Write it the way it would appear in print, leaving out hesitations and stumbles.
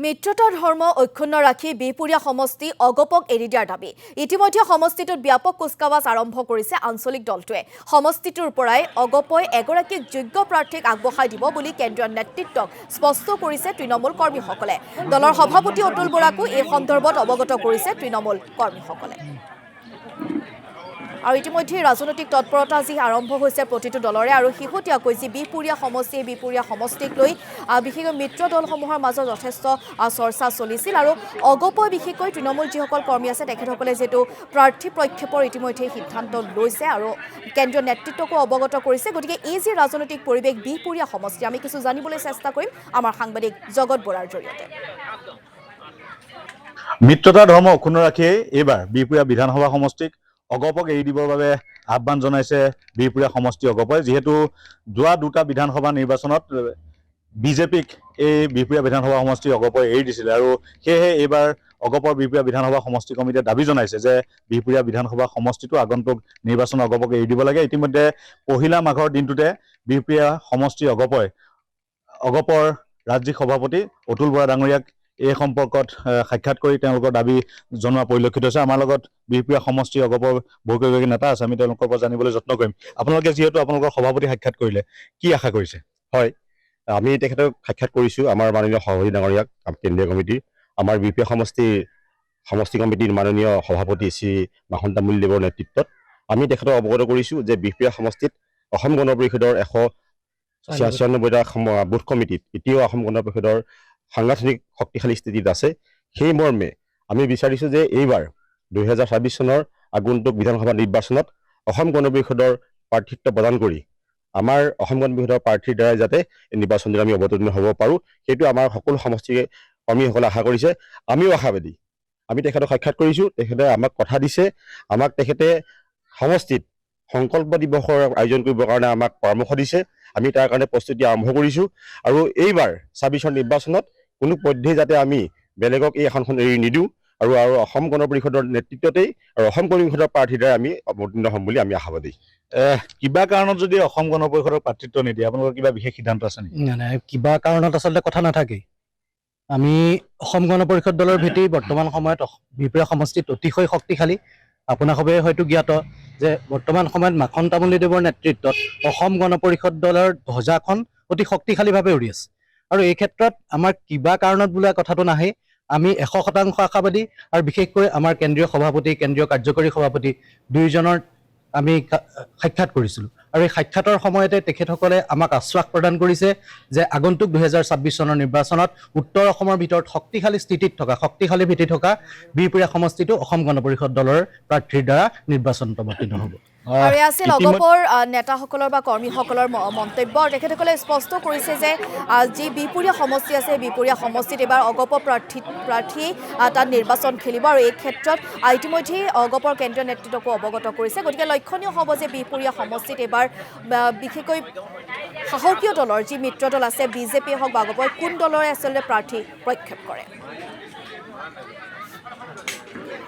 মিত্ৰতা ধৰ্ম অক্ষুণ্ণ ৰাখি বিপুৰীয়া সমষ্টি অগপক এৰি দিয়াৰ দাবী ইতিমধ্যে সমষ্টিটোত ব্যাপক কুচকাৱাজ আৰম্ভ কৰিছে আঞ্চলিক দলটোৱে সমষ্টিটোৰ পৰাই অগপই এগৰাকী যোগ্য প্ৰাৰ্থীক আগবঢ়াই দিব বুলি কেন্দ্ৰীয় নেতৃত্বক স্পষ্ট কৰিছে তৃণমূল কৰ্মীসকলে দলৰ সভাপতি অতুল বৰাকো এই সন্দৰ্ভত অৱগত কৰিছে তৃণমূল কৰ্মীসকলে আৰু ইতিমধ্যে ৰাজনৈতিক তৎপৰতা যি আৰম্ভ হৈছে প্ৰতিটো দলৰে আৰু হিহতীয়াকৈ যি বিপুৰীয়া সমষ্টিক লৈ বিশেষকৈ মিত্ৰ দলসমূহৰ মাজত যথেষ্ট চৰ্চা চলিছিল আৰু অগপই বিশেষকৈ তৃণমূল যিসকল কৰ্মী আছে তেখেতসকলে যেটো প্ৰাৰ্থী প্ৰক্ষেপৰ ইতিমধ্যে সিদ্ধান্ত লৈছে আৰু কেন্দ্ৰীয় নেতৃত্বকো অৱগত কৰিছে গতিকে এই যি ৰাজনৈতিক পৰিৱেশ বিপুৰীয়া সমষ্টি আমি কিছু জানিবলৈ চেষ্টা কৰিম আমাৰ সাংবাদিক জগত বৰাৰ জৰিয়তে মিত্ৰতা ধৰ্ম অক্ষুণ্ণ ৰাখি এইবাৰ বিপুৰীয়া বিধানসভা সমষ্টিক অগপক এৰি দিবৰ বাবে আহ্বান জনাইছে বিপুৰীয়া সমষ্টি অগপই যেহেতু যোৱা দুটা বিধানসভা নিৰ্বাচনত বিজেপিক এই বিপুৰীয়া বিধানসভা সমষ্টি অগপই এৰি দিছিল আৰু সেয়েহে এইবাৰ অগপৰ বিপুৰীয়া বিধানসভা সমষ্টি কমিটিয়ে দাবী জনাইছে যে বিপুৰীয়া বিধানসভা সমষ্টিটো আগন্তুক নিৰ্বাচন অগপক এৰি দিব লাগে ইতিমধ্যে পহিলা মাঘৰ দিনটোতে বিপুৰীয়া সমষ্টি অগপৰ ৰাজ্যিক সভাপতি অতুল বৰা ডাঙৰীয়াক এই সম্পৰ্কত সাক্ষাৎ কৰি তেওঁলোকৰ দাবী জনোৱা পৰিলক্ষিত হৈছে আমাৰ লগত বিপুৰীয়া সমষ্টি অগপৰ বহুকেইগৰাকী নেতা আছে আমি তেওঁলোকৰ পৰা জানিবলৈ যত্ন কৰিম আপোনালোকে যিহেতু আপোনালোকৰ সভাপতি সাক্ষাৎ কৰিলে কি আশা কৰিছে হয় আমি তেখেতক সাক্ষাৎ কৰিছো আমাৰ মাননীয় সভাপতি ডাঙৰীয়াক কেন্দ্ৰীয় কমিটিৰ আমাৰ বিপুৰীয়া সমষ্টি কমিটিৰ মাননীয় সভাপতি শ্ৰী মাহন্ত তামুলীদেৱৰ নেতৃত্বত আমি তেখেতক অৱগত কৰিছো যে বিপুৰীয়া সমষ্টিত অসম গণ পৰিষদৰ 196টা বুথ কমিটিত এতিয়াও অসম গণ পৰিষদৰ সাংগঠনিক শক্তিশালী স্থিতিত আছে সেই মৰ্মে আমি বিচাৰিছো যে এইবাৰ 2026 চনৰ আগন্তুক বিধানসভা নিৰ্বাচনত অসম গণ পৰিষদৰ প্ৰাৰ্থিত্ব প্ৰদান কৰি আমাৰ অসম গণ পৰিষদৰ প্ৰাৰ্থীৰ দ্বাৰা যাতে নিৰ্বাচনত আমি অৱতীৰ্ণ হ'ব পাৰো সেইটো আমাৰ সকলো সমষ্টিৰ কৰ্মীসকলে আশা কৰিছে আমিও আশাবাদী আমি তেখেতক সাক্ষাৎ কৰিছো তেখেতে আমাক কথা দিছে আমাক তেখেতে সমষ্টিত সংকল্প দিৱসৰ আয়োজন কৰিবৰ কাৰণে আমাক পৰামৰ্শ দিছে আমি তাৰ কাৰণে প্ৰস্তুতি আৰম্ভ কৰিছো আৰু এইবাৰ 26 নিৰ্বাচনত কোনো পদ্ধতি যাতে আমি বেলেগক এই আসনখন এৰি নিদিওঁ আৰু অসম গণ পৰিষদৰ নেতৃত্বতেই আৰু অসম গণ পৰিষদৰ প্ৰাৰ্থীৰ দ্বাৰা আমি অৱতীৰ্ণ হ'ম বুলি আমি আশাবাদী কিবা কাৰণত যদি অসম গণ পৰিষদৰ প্ৰাৰ্থিত্ব নিদিয়ে আপোনালোকৰ কিবা বিশেষ সিদ্ধান্ত আছে নেকি নাই কিবা কাৰণত আচলতে কথা নাথাকেই আমি অসম গণ পৰিষদ দলৰ ভেটি বৰ্তমান সময়ত বিপুৰীয়া সমষ্টিত অতিশয় শক্তিশালী আপোনাসবে হয়তো জ্ঞাত যে বৰ্তমান সময়ত মাখন তামুলীদেৱৰ নেতৃত্বত অসম গণ পৰিষদ দলৰ ধ্বজাখন অতি শক্তিশালীভাৱে উৰি আছে আৰু এই ক্ষেত্ৰত আমাৰ কিবা কাৰণত বোলা কথাটো নাহে আমি 100% আশাবাদী আৰু বিশেষকৈ আমাৰ কেন্দ্ৰীয় সভাপতি কেন্দ্ৰীয় কাৰ্যকৰী সভাপতি দুইজনৰ আমি সাক্ষাৎ কৰিছিলো আৰু এই সাক্ষাতৰ সময়তে তেখেতসকলে আমাক আশ্বাস প্ৰদান কৰিছে যে আগন্তুক 2026 চনৰ নিৰ্বাচনত উত্তৰ অসমৰ ভিতৰত শক্তিশালী ভিত্তি থকা বিপুৰীয়া সমষ্টিটো অসম গণ পৰিষদ দলৰ প্ৰাৰ্থীৰ দ্বাৰা নিৰ্বাচনত অৱতীৰ্ণ হ'ব আৰু আছিল অগপৰ নেতাসকলৰ বা কৰ্মীসকলৰ মন্তব্য তেখেতসকলে স্পষ্ট কৰিছে যে যি বিপুৰীয়া সমষ্টি আছে বিপুৰীয়া সমষ্টিত এবাৰ অগপ প্ৰাৰ্থী তাত নিৰ্বাচন খেলিব আৰু এই ক্ষেত্ৰত ইতিমধ্যে অগপৰ কেন্দ্ৰীয় নেতৃত্বকো অৱগত কৰিছে গতিকে লক্ষণীয় হ'ব যে বিপুৰীয়া সমষ্টিত এবাৰ বিশেষকৈ সাহসীয় দলৰ যি মিত্ৰ দল আছে বিজেপিয়ে হওক বা অগপই কোন দলৰে আচলতে প্ৰাৰ্থী প্ৰক্ষেপ কৰে